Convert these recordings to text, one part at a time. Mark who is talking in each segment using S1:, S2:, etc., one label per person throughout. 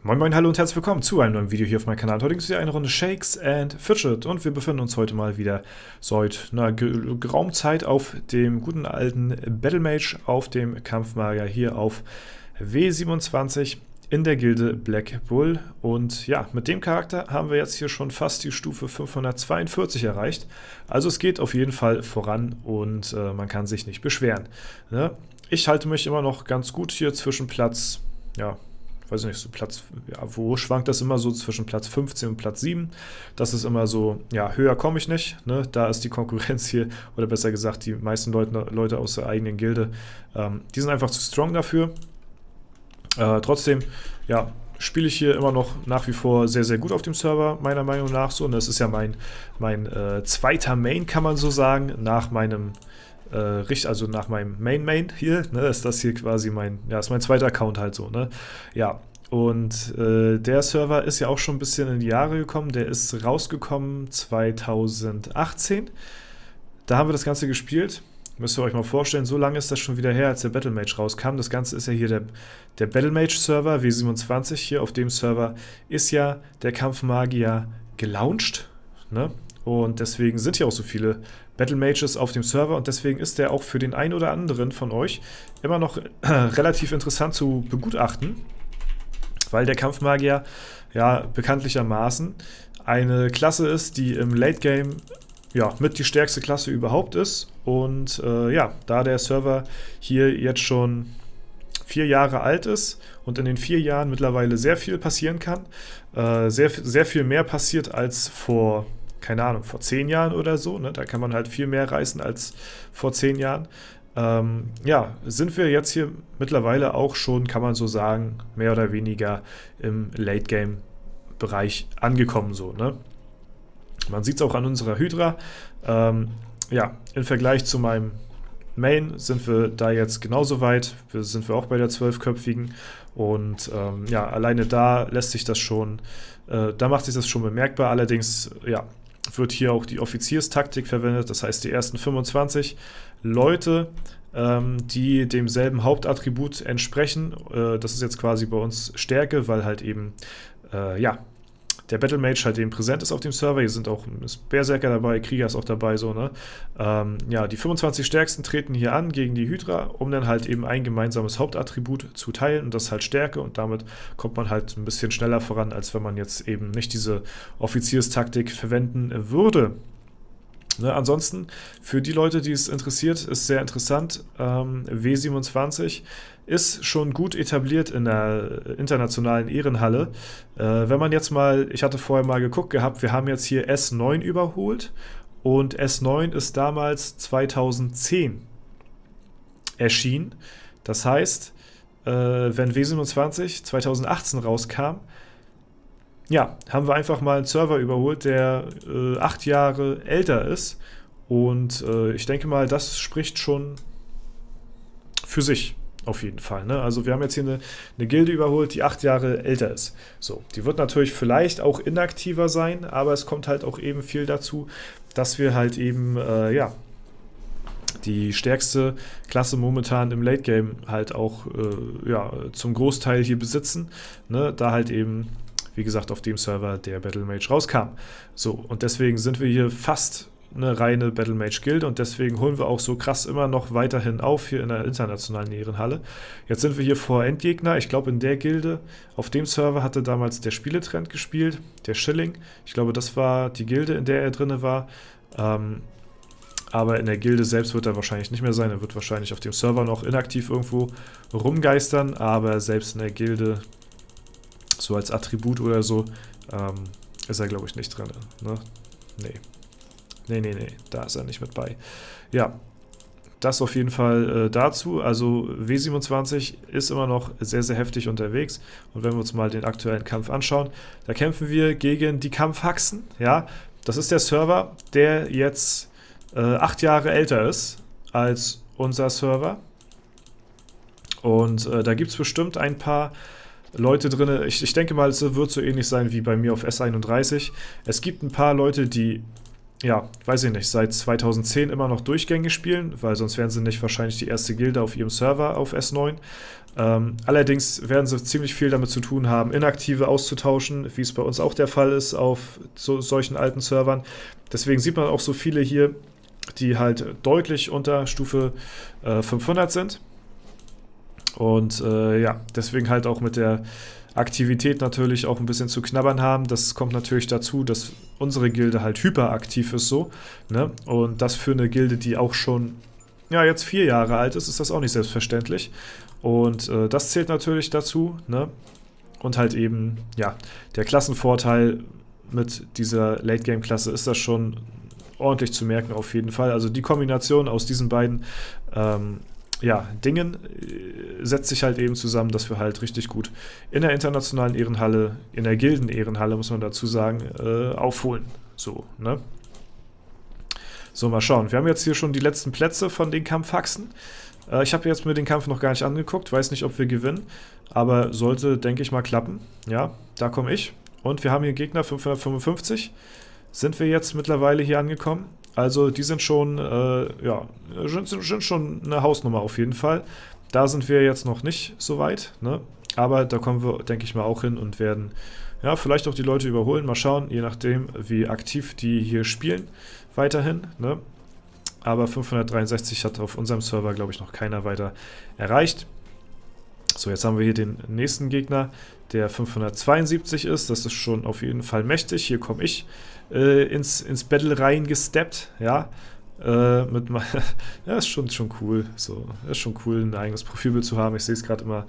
S1: Moin Moin, hallo und herzlich willkommen zu einem neuen Video hier auf meinem Kanal. Heute gibt es wieder eine Runde Shakes and Fidget und wir befinden uns heute mal wieder seit einer geraumen Zeit auf dem guten alten Battlemage, auf dem Kampfmagier hier auf W27 in der Gilde Black Bull. Und ja, mit dem Charakter haben wir jetzt hier schon fast die Stufe 542 erreicht. Also es geht auf jeden Fall voran und man kann sich nicht beschweren. Ne? Ich halte mich immer noch ganz gut hier zwischen Platz, ja, weiß ich nicht, so Platz, ja, wo schwankt das immer so zwischen Platz 15 und Platz 7? Das ist immer so, ja, höher komme ich nicht, ne? Da ist die Konkurrenz hier, oder besser gesagt, die meisten Leute aus der eigenen Gilde, die sind einfach zu strong dafür. Trotzdem, ja, spiele ich hier immer noch nach wie vor sehr, sehr gut auf dem Server, meiner Meinung nach so. Und das ist ja mein zweiter Main, kann man so sagen, nach meinem also nach meinem Main hier, ne, ist das hier quasi ist mein zweiter Account halt so, ne, ja, und der Server ist ja auch schon ein bisschen in die Jahre gekommen, der ist rausgekommen 2018, da haben wir das Ganze gespielt, müsst ihr euch mal vorstellen, so lange ist das schon wieder her, als der Battlemage rauskam. Das Ganze ist ja hier der Battlemage-Server, W27, hier auf dem Server ist ja der Kampfmagier gelauncht, ne? Und deswegen sind hier auch so viele Battle Mages auf dem Server und deswegen ist der auch für den einen oder anderen von euch immer noch relativ interessant zu begutachten, weil der Kampfmagier ja bekanntlichermaßen eine Klasse ist, die im Late Game ja mit die stärkste Klasse überhaupt ist und ja, da der Server hier jetzt schon 4 Jahre alt ist und in den 4 Jahren mittlerweile sehr viel passieren kann, sehr viel mehr passiert als vor, keine Ahnung, vor 10 Jahren oder so, ne? Da kann man halt viel mehr reißen als vor 10 Jahren. Ja, sind wir jetzt hier mittlerweile auch schon, kann man so sagen, mehr oder weniger im Late-Game-Bereich angekommen, so, ne? Man sieht es auch an unserer Hydra. Ja, im Vergleich zu meinem Main sind wir da jetzt genauso weit. Sind wir auch bei der 12-köpfigen. Und ja, alleine da lässt sich das schon, da macht sich das schon bemerkbar. Allerdings, ja, wird hier auch die Offizierstaktik verwendet. Das heißt, die ersten 25 Leute, die demselben Hauptattribut entsprechen, das ist jetzt quasi bei uns Stärke, weil halt eben, ja, der Battlemage halt eben präsent ist auf dem Server. Hier sind auch Berserker dabei, Krieger ist auch dabei, so, ne? Ja, die 25 Stärksten treten hier an gegen die Hydra, um dann halt eben ein gemeinsames Hauptattribut zu teilen und das ist halt Stärke und damit kommt man halt ein bisschen schneller voran, als wenn man jetzt eben nicht diese Offizierstaktik verwenden würde. Ne, ansonsten, für die Leute, die es interessiert, ist sehr interessant. W27 ist schon gut etabliert in der internationalen Ehrenhalle. Wenn man jetzt mal, ich hatte vorher mal geguckt gehabt, wir haben jetzt hier S9 überholt und S9 ist damals 2010 erschienen. Das heißt, wenn W27 2018 rauskam, ja, haben wir einfach mal einen Server überholt, der 8 Jahre älter ist und ich denke mal, das spricht schon für sich auf jeden Fall, ne? Also wir haben jetzt hier eine Gilde überholt, die 8 Jahre älter ist. So, die wird natürlich vielleicht auch inaktiver sein, aber es kommt halt auch eben viel dazu, dass wir halt eben, ja, die stärkste Klasse momentan im Late Game halt auch ja, zum Großteil hier besitzen, ne? Da halt eben, wie gesagt, auf dem Server der Battlemage rauskam. So, und deswegen sind wir hier fast eine reine Battlemage-Gilde und deswegen holen wir auch so krass immer noch weiterhin auf hier in der internationalen Ehrenhalle. Jetzt sind wir hier vor Endgegner. Ich glaube, in der Gilde, auf dem Server hatte damals der Spieletrend gespielt, der Schilling. Ich glaube, das war die Gilde, in der er drin war. Aber in der Gilde selbst wird er wahrscheinlich nicht mehr sein. Er wird wahrscheinlich auf dem Server noch inaktiv irgendwo rumgeistern, aber selbst in der Gilde so als Attribut oder so, ist er, glaube ich, nicht drin. Ne? Nee. Nee, da ist er nicht mit bei. Ja, das auf jeden Fall dazu. Also W27 ist immer noch sehr, sehr heftig unterwegs. Und wenn wir uns mal den aktuellen Kampf anschauen, da kämpfen wir gegen die Kampfhaxen. Ja, das ist der Server, der jetzt 8 Jahre älter ist als unser Server. Und da gibt es bestimmt ein paar Leute drin. Ich denke mal, es wird so ähnlich sein wie bei mir auf S31. Es gibt ein paar Leute, die ja, weiß ich nicht, seit 2010 immer noch durchgängig spielen, weil sonst wären sie nicht wahrscheinlich die erste Gilde auf ihrem Server auf S9. Allerdings werden sie ziemlich viel damit zu tun haben, Inaktive auszutauschen, wie es bei uns auch der Fall ist auf solchen alten Servern. Deswegen sieht man auch so viele hier, die halt deutlich unter Stufe 500 sind. Und ja, deswegen halt auch mit der Aktivität natürlich auch ein bisschen zu knabbern haben. Das kommt natürlich dazu, dass unsere Gilde halt hyperaktiv ist so. Ne? Und das für eine Gilde, die auch schon, ja, jetzt 4 Jahre alt ist, ist das auch nicht selbstverständlich. Und das zählt natürlich dazu. Ne? Und halt eben, ja, der Klassenvorteil mit dieser Late-Game-Klasse ist das schon ordentlich zu merken auf jeden Fall. Also die Kombination aus diesen beiden ja, Dingen setzt sich halt eben zusammen, dass wir halt richtig gut in der internationalen Ehrenhalle, in der Gilden-Ehrenhalle, muss man dazu sagen, aufholen. So, ne? So, mal schauen. Wir haben jetzt hier schon die letzten Plätze von den Kampfhaxen. Ich habe jetzt mir den Kampf noch gar nicht angeguckt, weiß nicht, ob wir gewinnen, aber sollte, denke ich mal, klappen. Ja, da komme ich. Und wir haben hier Gegner 555. Sind wir jetzt mittlerweile hier angekommen? Also die sind schon, ja, sind schon eine Hausnummer auf jeden Fall. Da sind wir jetzt noch nicht so weit, ne? Aber da kommen wir, denke ich mal, auch hin und werden, ja, vielleicht auch die Leute überholen. Mal schauen, je nachdem, wie aktiv die hier spielen, weiterhin, ne? Aber 563 hat auf unserem Server, glaube ich, noch keiner weiter erreicht. So, jetzt haben wir hier den nächsten Gegner, der 572 ist. Das ist schon auf jeden Fall mächtig. Hier komme ich ins Battle reingesteppt, ja. Ja, ist schon cool. So, ist schon cool, ein eigenes Profilbild zu haben. Ich sehe es gerade immer,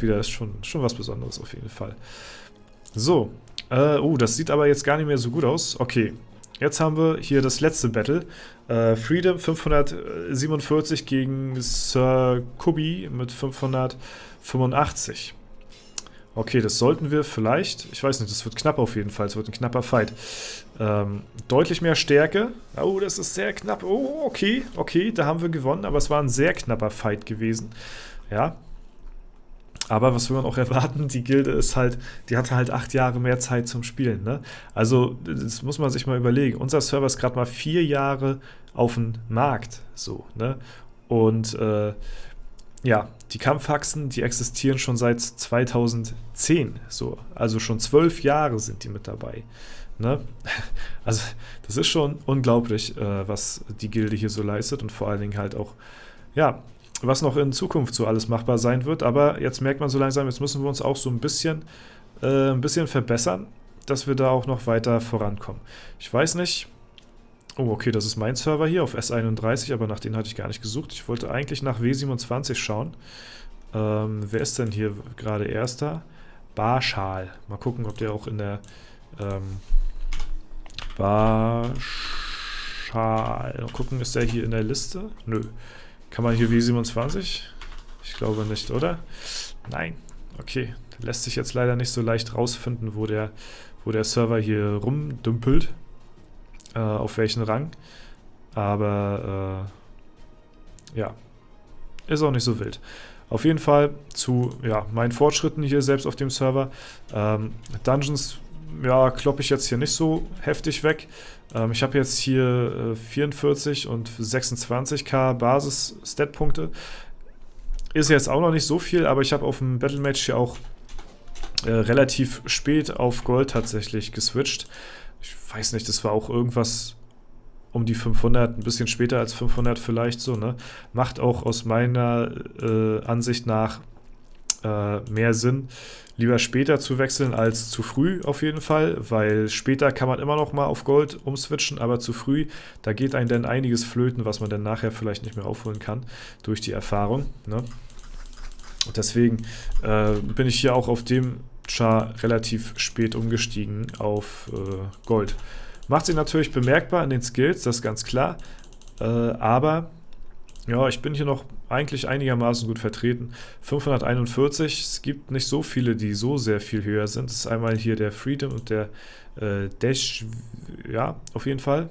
S1: wieder, ist schon was Besonderes auf jeden Fall. So, das sieht aber jetzt gar nicht mehr so gut aus. Okay, jetzt haben wir hier das letzte Battle. Freedom 547 gegen Sir Kubi mit 585. Okay, das sollten wir vielleicht, ich weiß nicht, das wird knapp auf jeden Fall, es wird ein knapper Fight. Deutlich mehr Stärke. Oh, das ist sehr knapp. Oh, okay, da haben wir gewonnen, aber es war ein sehr knapper Fight gewesen. Ja. Aber was will man auch erwarten, die Gilde ist halt, die hatte halt 8 Jahre mehr Zeit zum Spielen, ne? Also, das muss man sich mal überlegen. Unser Server ist gerade mal 4 Jahre auf dem Markt, so, ne? Und, ja, die Kampfhaxen, die existieren schon seit 2010, so. Also schon 12 Jahre sind die mit dabei, ne? Also, das ist schon unglaublich, was die Gilde hier so leistet und vor allen Dingen halt auch, ja, was noch in Zukunft so alles machbar sein wird. Aber jetzt merkt man so langsam, jetzt müssen wir uns auch so ein bisschen verbessern, dass wir da auch noch weiter vorankommen. Ich weiß nicht. Oh, okay, das ist mein Server hier auf S31, aber nach denen hatte ich gar nicht gesucht. Ich wollte eigentlich nach W27 schauen. Wer ist denn hier gerade Erster? Barschal. Mal gucken, ob der auch in der Barschal. Mal gucken, ist der hier in der Liste? Nö. Kann man hier W27? Ich glaube nicht, oder? Nein. Okay. Lässt sich jetzt leider nicht so leicht rausfinden, wo der Server hier rumdümpelt. Auf welchen Rang. Aber ja. Ist auch nicht so wild. Auf jeden Fall zu meinen Fortschritten hier selbst auf dem Server. Dungeons, ja, kloppe ich jetzt hier nicht so heftig weg. Ich habe jetzt hier 44 und 26k Basis-Stat-Punkte. Ist jetzt auch noch nicht so viel, aber ich habe auf dem Battlematch hier auch relativ spät auf Gold tatsächlich geswitcht. Ich weiß nicht, das war auch irgendwas um die 500, ein bisschen später als 500 vielleicht so, ne? Macht auch aus meiner Ansicht nach mehr Sinn, lieber später zu wechseln als zu früh auf jeden Fall, weil später kann man immer noch mal auf Gold umswitchen, aber zu früh, da geht einem dann einiges flöten, was man dann nachher vielleicht nicht mehr aufholen kann durch die Erfahrung, ne? Und deswegen bin ich hier auch auf dem Char relativ spät umgestiegen auf Gold. Macht sich natürlich bemerkbar in den Skills, das ist ganz klar, aber ja, ich bin hier noch eigentlich einigermaßen gut vertreten. 541, es gibt nicht so viele, die so sehr viel höher sind. Das ist einmal hier der Freedom und der Dash, ja, auf jeden Fall.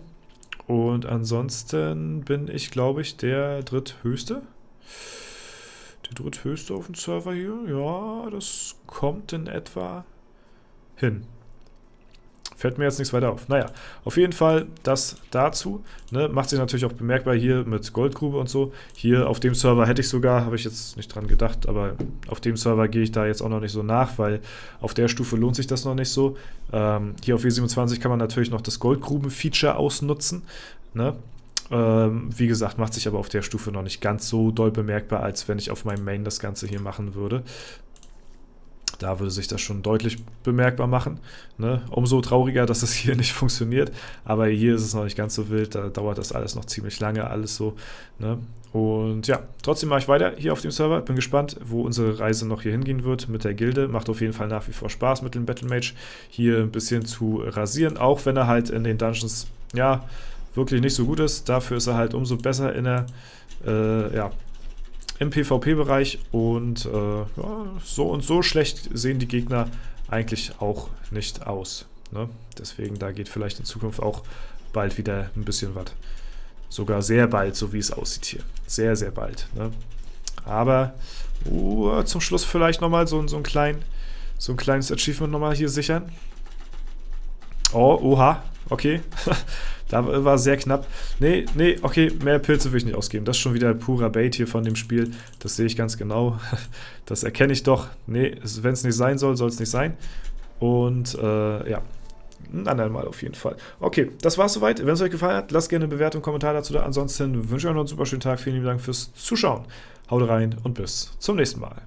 S1: Und ansonsten bin ich, glaube ich, der dritthöchste. Der dritthöchste auf dem Server hier. Ja, das kommt in etwa hin. Fällt mir jetzt nichts weiter auf. Naja, auf jeden Fall das dazu. Ne? Macht sich natürlich auch bemerkbar hier mit Goldgrube und so. Hier auf dem Server hätte ich sogar, habe ich jetzt nicht dran gedacht, aber auf dem Server gehe ich da jetzt auch noch nicht so nach, weil auf der Stufe lohnt sich das noch nicht so. Hier auf W27 kann man natürlich noch das Goldgruben-Feature ausnutzen. Ne? Wie gesagt, macht sich aber auf der Stufe noch nicht ganz so doll bemerkbar, als wenn ich auf meinem Main das Ganze hier machen würde. Da würde sich das schon deutlich bemerkbar machen. Ne? Umso trauriger, dass es hier nicht funktioniert. Aber hier ist es noch nicht ganz so wild. Da dauert das alles noch ziemlich lange, alles so. Ne? Und ja, trotzdem mache ich weiter hier auf dem Server. Bin gespannt, wo unsere Reise noch hier hingehen wird mit der Gilde. Macht auf jeden Fall nach wie vor Spaß mit dem Battlemage hier ein bisschen zu rasieren. Auch wenn er halt in den Dungeons, ja, wirklich nicht so gut ist. Dafür ist er halt umso besser in der, ja, im PvP-Bereich und ja, so und so schlecht sehen die Gegner eigentlich auch nicht aus. Ne? Deswegen, da geht vielleicht in Zukunft auch bald wieder ein bisschen was. Sogar sehr bald, so wie es aussieht hier. Sehr, sehr bald. Ne? Aber zum Schluss vielleicht nochmal so ein kleines Achievement nochmal hier sichern. Oh, oha, okay. Da war sehr knapp. Nee, okay, mehr Pilze will ich nicht ausgeben. Das ist schon wieder purer Bait hier von dem Spiel. Das sehe ich ganz genau. Das erkenne ich doch. Nee, wenn es nicht sein soll, soll es nicht sein. Und ja, ein andermal auf jeden Fall. Okay, das war's soweit. Wenn es euch gefallen hat, lasst gerne eine Bewertung, einen Kommentar dazu da. Ansonsten wünsche ich euch noch einen super schönen Tag. Vielen lieben Dank fürs Zuschauen. Haut rein und bis zum nächsten Mal.